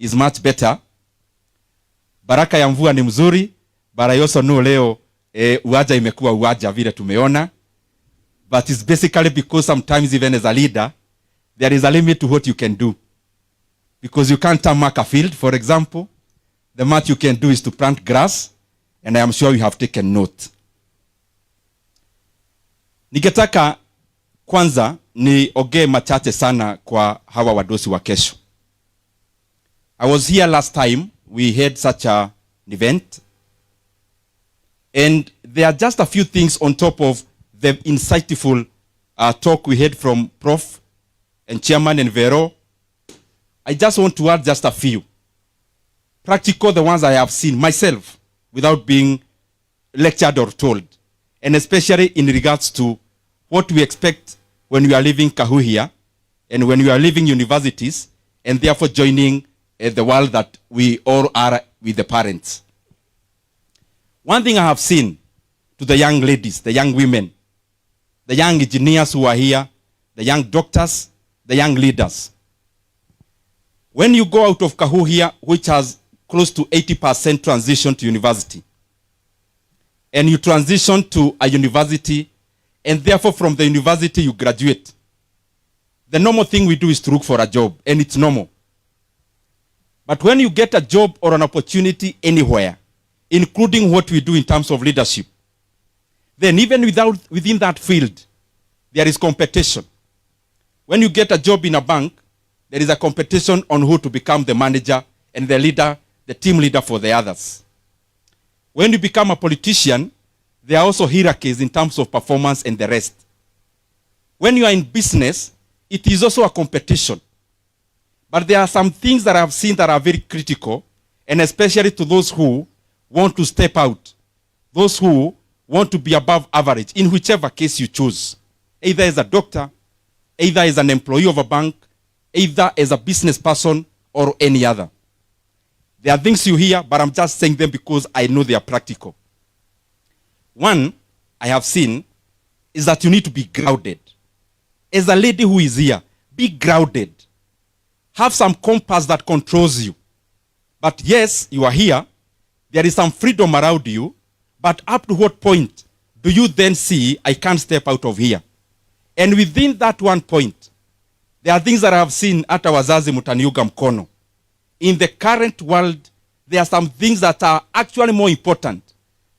is much better. Baraka ya mvua ni mzuri, but I also know leo uwaja imekuwa uwaja vile tumeona. But it's basically because sometimes even as a leader, there is a limit to what you can do. Because you can't mark a field, for example. The much you can do is to plant grass, and I am sure you have taken note. Ningetaka kwanza ni oge machache sana kwa hawa wadosi wa kesho. I was here last time we had such an event, and there are just a few things on top of the insightful talk we had from Prof and Chairman and Vero. I just want to add just a few. Practical, the ones I have seen myself without being lectured or told. And especially in regards to what we expect when we are leaving Kahuhia and when we are leaving universities and therefore joining the world that we all are with the parents. One thing I have seen to the young ladies, the young women, the young engineers who are here, the young doctors, the young leaders. When you go out of Kahuhia, which has close to 80% transition to university, and you transition to a university, and therefore from the university you graduate, the normal thing we do is to look for a job, and it's normal. But when you get a job or an opportunity anywhere, including what we do in terms of leadership, then even within that field, there is competition. When you get a job in a bank, there is a competition on who to become the manager and the leader, the team leader for the others. When you become a politician, there are also hierarchies in terms of performance and the rest. When you are in business, it is also a competition. But there are some things that I have seen that are very critical, and especially to those who want to step out, those who want to be above average, in whichever case you choose, either as a doctor, either as an employee of a bank, either as a business person or any other. There are things you hear, but I'm just saying them because I know they are practical. One I have seen is that you need to be grounded. As a lady who is here, be grounded. Have some compass that controls you. But yes, you are here. There is some freedom around you. But up to what point do you then see, I can't step out of here? And within that one point, there are things that I have seen at wazazi mutaniuga mkono. In the current world, there are some things that are actually more important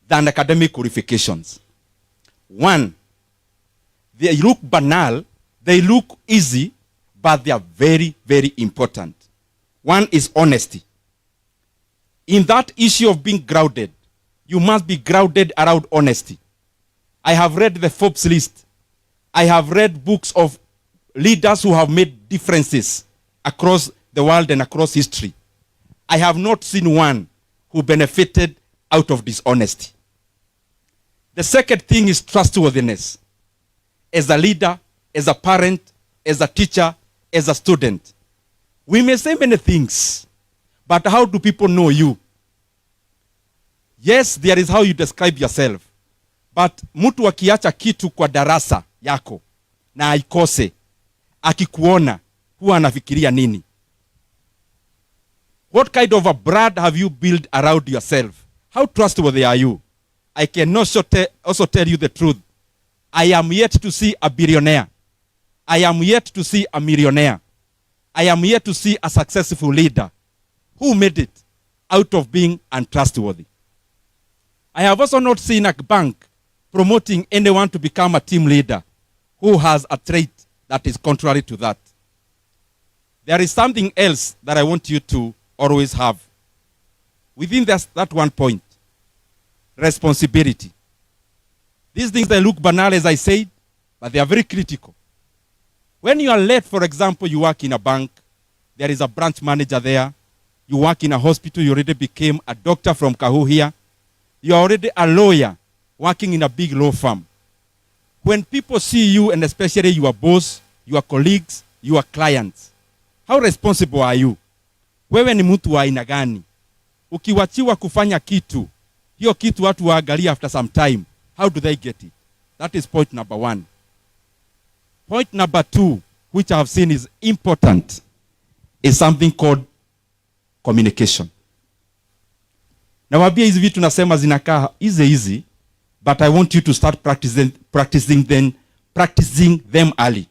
than academic qualifications. One, they look banal, they look easy, but they are very, very important. One is honesty. In that issue of being grounded, you must be grounded around honesty. I have read the Forbes list. I have read books of leaders who have made differences across the world and across history. I have not seen one who benefited out of dishonesty. The second thing is trustworthiness. As a leader, as a parent, as a teacher, as a student, we may say many things, but how do people know you? Yes, there is how you describe yourself, but mtu akiacha kitu kwa darasa yako na aikose, akikuona huwa anafikiria nini? What kind of a brand have you built around yourself? How trustworthy are you? I can also tell you the truth. I am yet to see a billionaire. I am yet to see a millionaire. I am yet to see a successful leader who made it out of being untrustworthy. I have also not seen a bank promoting anyone to become a team leader who has a trait that is contrary to that. There is something else that I want you to always have. Within that one point, responsibility. These things, they look banal, as I said, but they are very critical. When you are late, for example, you work in a bank, there is a branch manager there. You work in a hospital, you already became a doctor from Kahuhia. You are already a lawyer working in a big law firm. When people see you, and especially your boss, your colleagues, your clients, how responsible are you? Wewe ni mtu wa aina gani? Ukiwachiwa kufanya kitu, hiyo kitu watu waangalia after some time, how do they get it? That is point number one. Point number two, which I have seen is important, is something called communication. Nawaambia hizi vitu nasema zinakaa easy, but I want you to start practicing them early.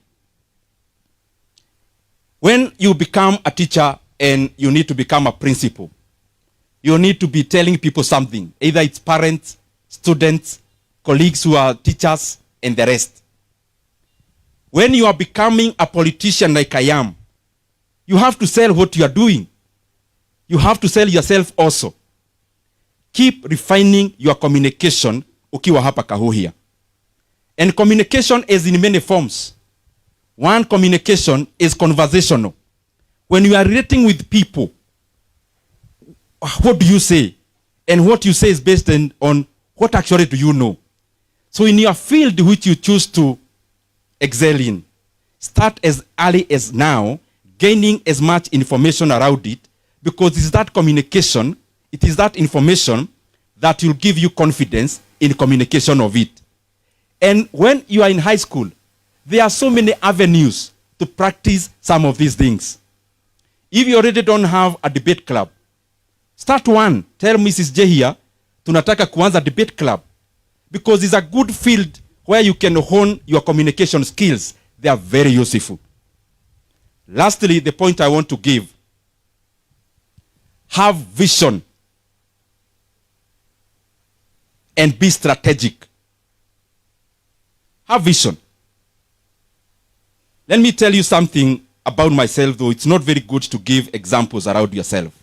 When you become a teacher and you need to become a principal, you need to be telling people something, either it's parents, students, colleagues who are teachers, and the rest. When you are becoming a politician like I am, you have to sell what you are doing. You have to sell yourself also. Keep refining your communication ukiwa hapa Kahuhia. And communication is in many forms. One communication is conversational. When you are relating with people, what do you say? And what you say is based on what actually do you know. So in your field which you choose to excel in, start as early as now, gaining as much information around it, because it's that communication, it is that information that will give you confidence in communication of it. And when you are in high school, there are so many avenues to practice some of these things. If you already don't have a debate club, start one. Tell Mrs. J here, tunataka kuanza debate club, because it's a good field where you can hone your communication skills. They are very useful. Lastly, the point I want to give, have vision and be strategic. Have vision. Let me tell you something about myself, though it's not very good to give examples around yourself.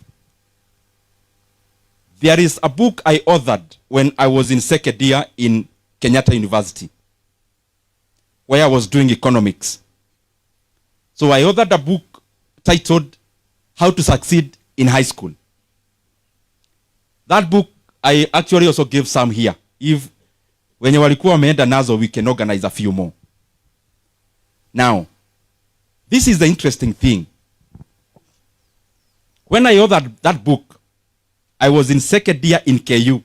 There is a book I authored when I was in second year in Kenyatta University, where I was doing economics. So I authored a book titled How to Succeed in High School. That book, I actually also gave some here. If wenye walikuwa wameenda nazo, we can organize a few more. Now, this is the interesting thing. When I authored that book, I was in second year in KU.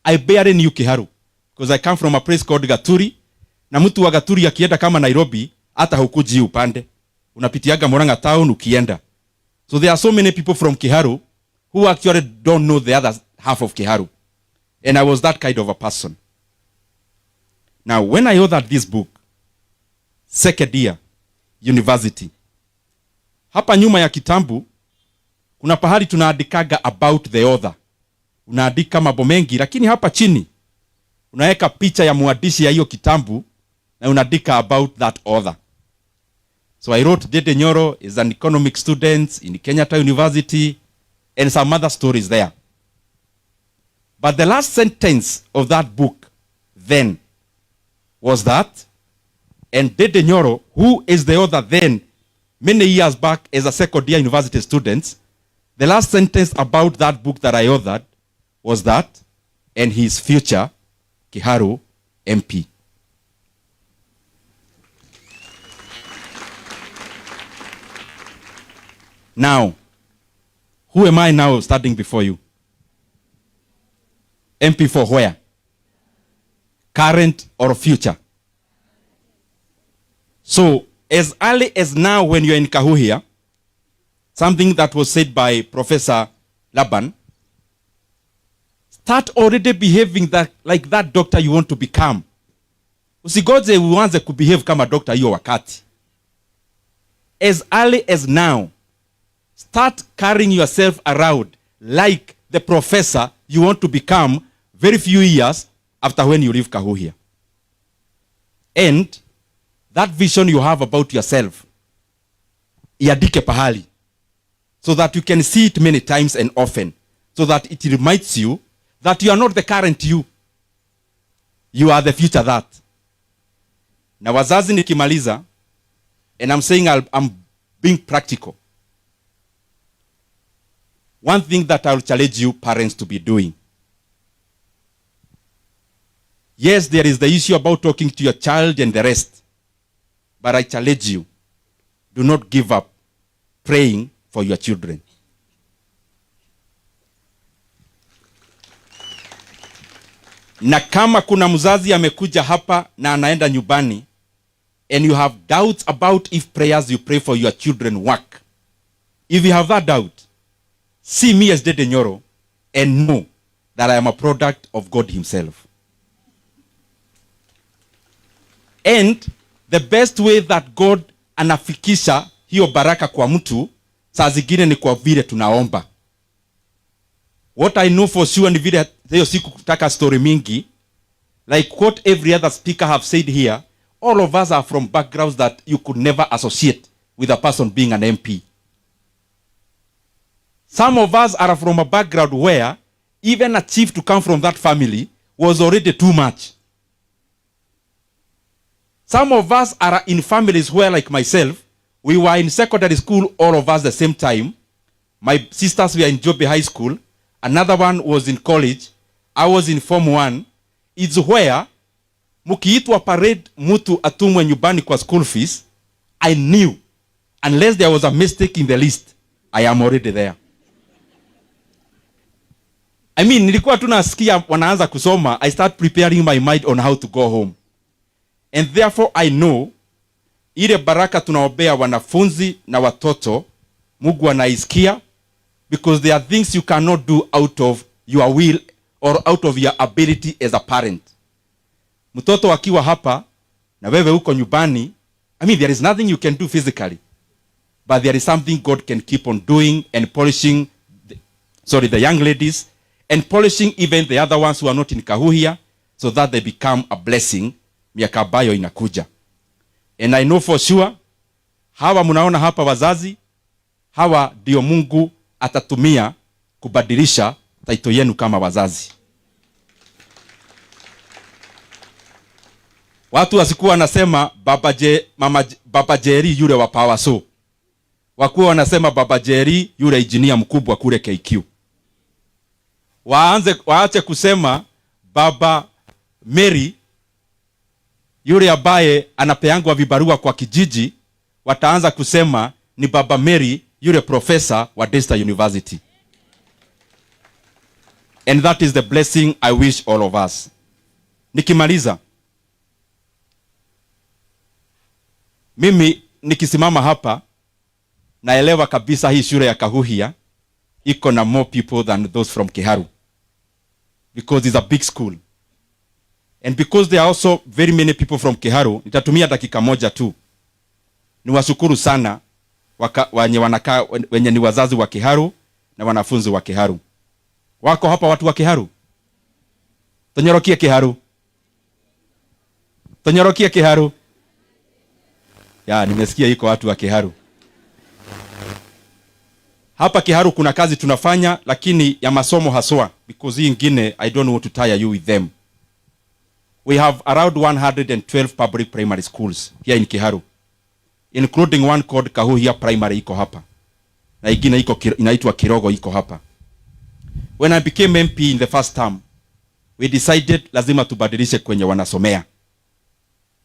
I barely knew Kiharu, because I come from a place called Gaturi. Na mtu wa Gaturi akienda kama Nairobi, hata hukuji upande. Unapitiaga Murang'a town ukienda. So there are so many people from Kiharu who actually don't know the other half of Kiharu. And I was that kind of a person. Now, when I authored this book, second year, university, hapa nyuma ya kitambu, kuna pahali tunaandikaga about the author. Unaandika mambo mengi, lakini hapa chini, unaweka picha ya mwandishi ya hiyo kitambu, na unaandika about that author. So I wrote Ndindi Nyoro is an economic student in Kenyatta University, and some other stories there. But the last sentence of that book then was that, and Ndindi Nyoro, who is the author then, many years back as a second year university student, the last sentence about that book that I authored was that, and his future Kiharu MP. Now, who am I now standing before you? MP for where? Current or future? So, as early as now when you're in Kahuhia, something that was said by Professor Laban, start already behaving like that doctor you want to become. Usigoje uanze kubehave kama doctor hiyo wakati. As early as now, start carrying yourself around like the professor you want to become very few years after when you leave Kahuhia. And that vision you have about yourself, iandike pahali, so that you can see it many times and often, so that it reminds you that you are not the current you. You are the future that. Na wazazi nikimaliza, and I'm saying I'm being practical. One thing that I'll challenge you parents to be doing. Yes, there is the issue about talking to your child and the rest. But I challenge you, do not give up praying for your children. Na kama kuna mzazi amekuja hapa na anaenda nyumbani, and you have doubts about if prayers you pray for your children work, if you have that doubt, see me as Ndindi Nyoro and know that I am a product of God himself. And the best way that God anafikisha hiyo baraka kwa mtu, saa zingine ni kwa vile tunaomba. What I know for sure ni vile hiyo siku kutaka story mingi, like what every other speaker have said here, all of us are from backgrounds that you could never associate with a person being an MP. Some of us are from a background where even a chief to come from that family was already too much. Some of us are in families where, like myself, we were in secondary school, all of us the same time. My sisters were in Jobe High School. Another one was in college. I was in Form 1. It's where, mukiitwa parade mutu atumwe nyumbani kwa school fees, I knew, unless there was a mistake in the list, I am already there. I mean, nilikuwa tunasikia wanaanza kusoma, I start preparing my mind on how to go home. And therefore I know, ile baraka tunaombea wanafunzi na watoto, Mungu anaisikia, because there are things you cannot do out of your will or out of your ability as a parent. Mtoto akiwa hapa na wewe uko nyumbani, I mean, there is nothing you can do physically, but there is something God can keep on doing and polishing the young ladies, and polishing even the other ones who are not in Kahuhia, so that they become a blessing miaka ambayo inakuja. And I know for sure, hawa munaona hapa wazazi, hawa ndio Mungu atatumia kubadilisha taito yenu kama wazazi. Watu wasikuwa wanasema Baba Jerry yule wa Power So. Wakuwa wanasema Baba Jerry yule engineer mkubwa kule KQ. Waache kusema Baba Mary yule ambaye anapeangwa vibarua kwa kijiji, wataanza kusema ni Baba Mary yule professor wa Desta University. And that is the blessing I wish all of us. Nikimaliza, mimi nikisimama hapa naelewa kabisa hii shule ya Kahuhia iko na more people than those from Kiharu, because it's a big school. And because there are also very many people from Kiharu, nitatumia dakika moja tu niwashukuru sana wenye ni wazazi wa Kiharu na wanafunzi wa Kiharu. Wako hapa watu wa Kiharu? Tonyorokie Kiharu. Tonyorokie Kiharu. Ya, nimesikia iko watu wa Kiharu. Hapa Kiharu kuna kazi tunafanya, lakini ya masomo haswa, because hii ingine I don't want to tire you with them. We have around 112 public primary schools here in Kiharu, including one called Kahuhia Primary iko hapa, na ingine inaitwa Kirogo iko hapa. When I became MP in the first term, we decided lazima tubadilishe kwenye wanasomea.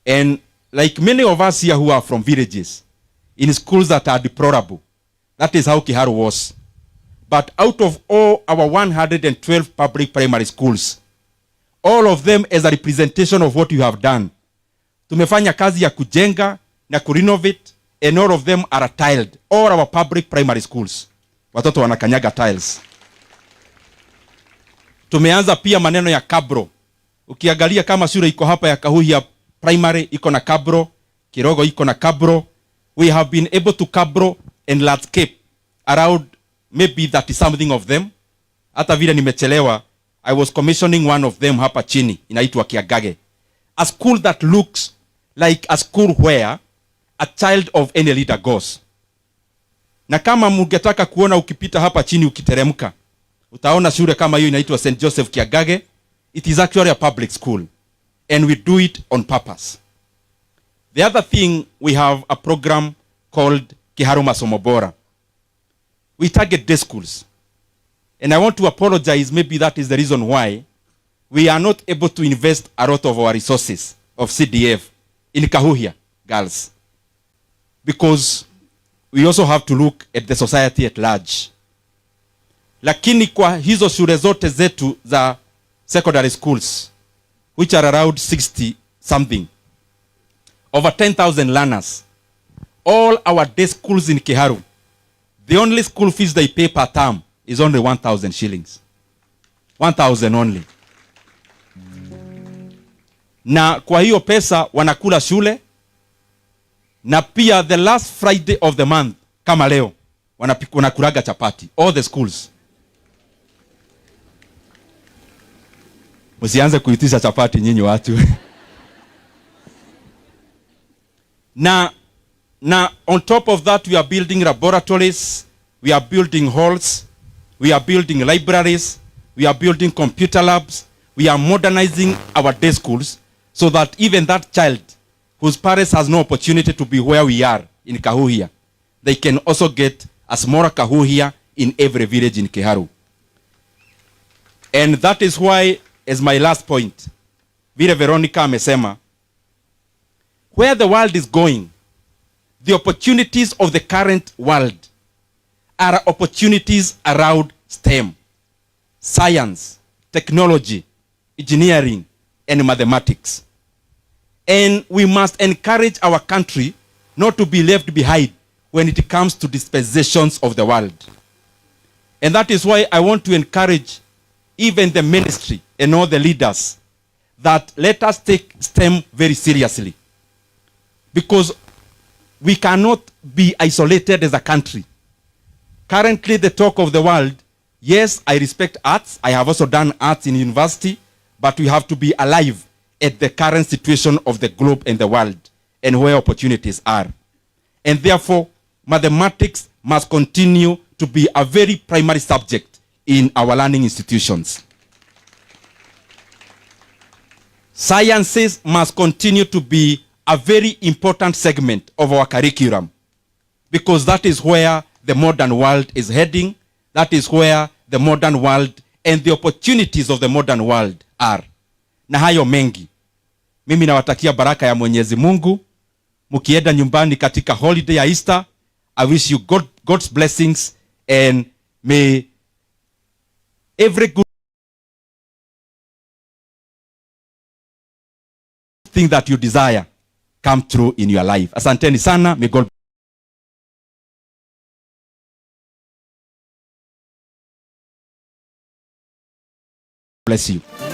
And like many of us here who are from villages, in schools that are deplorable, that is how Kiharu was. But out of all our 112 public primary schools, all of them as a representation of what you have done, tumefanya kazi ya kujenga na kurenovate, and all of them are tiled. All our public primary schools, watoto wanakanyaga tiles. Tumeanza pia maneno ya kabro. Ukiangalia kama shule iko hapa ya Kahuhia Primary iko na kabro, Kirogo iko na kabro. We have been able to kabro and landscape around maybe 30 something of them. Hata vile nimechelewa, I was commissioning one of them hapa chini, inaitwa Kiagage. A school that looks like a school where a child of any leader goes. Na kama mungetaka kuona ukipita hapa chini ukiteremka, utaona shule kama hiyo inaitwa St. Joseph Kiagage. It is actually a public school, and we do it on purpose. The other thing, we have a program called Kiharu Masomo Bora. We target day schools. And I want to apologize, maybe that is the reason why we are not able to invest a lot of our resources of CDF in Kahuhia girls. Because we also have to look at the society at large. Lakini kwa hizo shule zote zetu za secondary schools, which are around 60 something, over 10,000 learners, all our day schools in Kiharu, the only school fees they pay per term is only 1,000 shillings. 1,000 only. Na kwa hiyo pesa wanakula shule, na pia the last Friday of the month kama leo wanakulaga chapati, all the schools. Msianze kuitisha chapati nyinyi watu. na on top of that, we are building laboratories, we are building halls, we are building libraries, we are building computer labs, we are modernizing our day schools, so that even that child whose parents has no opportunity to be where we are in Kahuhia, they can also get a smaller Kahuhia in every village in Kiharu. And that is why, as my last point, vile Veronica amesema, where the world is going, the opportunities of the current world are opportunities around STEM, science, technology, engineering, and mathematics. And we must encourage our country not to be left behind when it comes to dispensations of the world. And that is why I want to encourage even the ministry and all the leaders that let us take STEM very seriously. Because we cannot be isolated as a country. Currently, the talk of the world, yes, I respect arts. I have also done arts in university, but we have to be alive at the current situation of the globe and the world and where opportunities are. And therefore, mathematics must continue to be a very primary subject in our learning institutions. Sciences must continue to be a very important segment of our curriculum, because that is where the modern world is heading. That is where the modern world and the opportunities of the modern world are. Na hayo mengi, mimi nawatakia baraka ya Mwenyezi Mungu. Mukienda nyumbani katika holiday ya Easter, I wish you God's blessings, and may every good thing that you desire come true in your life. Asanteni sana. May God bless you.